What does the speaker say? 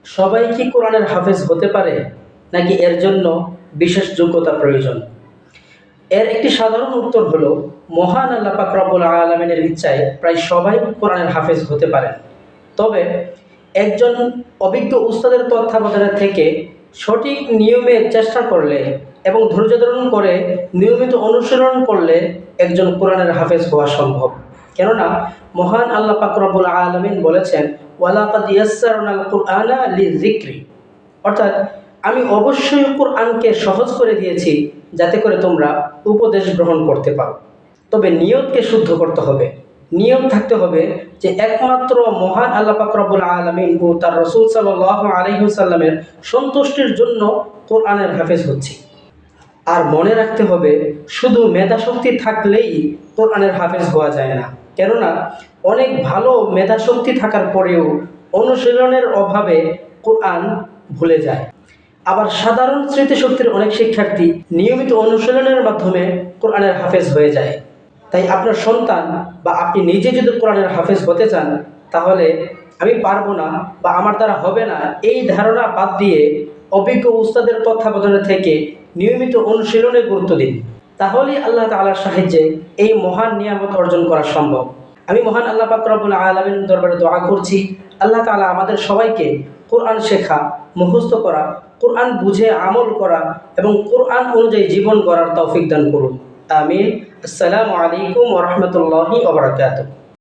সবাই কি কোরআনের হাফেজ হতে পারে, নাকি এর জন্য বিশেষ যোগ্যতা প্রয়োজন? এর একটি সাধারণ উত্তর হলো, মহান আল্লাহ পাক রব্বুল আলামিনের ইচ্ছায় প্রায় সবাই কোরআনের হাফেজ হতে পারেন। তবে একজন অভিজ্ঞ উস্তাদের তত্ত্বাবধানে থেকে সঠিক নিয়মে চেষ্টা করলে এবং ধৈর্য ধারণ করে নিয়মিত অনুশীলন করলে একজন কোরআনের হাফেজ হওয়া সম্ভব। কেননা মহান আল্লাহ পাক রব্বুল আলামিন বলেছেন, ওয়ালাকাদ ইয়াসসারনাল কুরআনা লিযিকরি, অর্থাৎ আমি অবশ্যই কোরআনকে সহজ করে দিয়েছি যাতে করে তোমরা উপদেশ গ্রহণ করতে পারো। তবে নিয়তকে শুদ্ধ করতে হবে। নিয়ম থাকতে হবে যে একমাত্র মহান আল্লাহ পাক রব্বুল আলামিন ও তার রাসূল সাল্লাল্লাহু আলাইহি ওয়াসাল্লামের সন্তুষ্টির জন্য কোরআনের হাফেজ হচ্ছি। আর মনে রাখতে হবে, শুধু মেধাশক্তি থাকলেই কোরআনের হাফেজ হওয়া যায় না। কেননা অনেক ভালো মেধাশক্তি থাকার পরেও অনুশীলনের অভাবে কোরআন ভুলে যায়। আবার সাধারণ স্মৃতিশক্তির অনেক শিক্ষার্থী নিয়মিত অনুশীলনের মাধ্যমে কোরআনের হাফেজ হয়ে যায়। তাই আপনার সন্তান বা আপনি নিজে যদি কোরআনের হাফেজ হতে চান, তাহলে আমি পারবো না বা আমার দ্বারা হবে না এই ধারণা বাদ দিয়ে অভিজ্ঞ উস্তাদের তত্ত্বাবধানে থেকে নিয়মিত অনুশীলনে গুরুত্ব দিন। তাহলেই আল্লাহ তাআলার সাহায্যে এই মহান নিয়ামত অর্জন করা সম্ভব। আমি মহান আল্লাহ পাক রব্বুল আলামিনের দরবারে দোয়া করছি, আল্লাহ তাআলা আমাদের সবাইকে কোরআন শেখা, মুখস্থ করা, কোরআন বুঝে আমল করা এবং কোরআন অনুযায়ী জীবন গড়ার তৌফিক দান করুন। আমিন। আসসালামু আলাইকুম ওয়া রাহমাতুল্লাহি ওয়া বারাকাতুহু।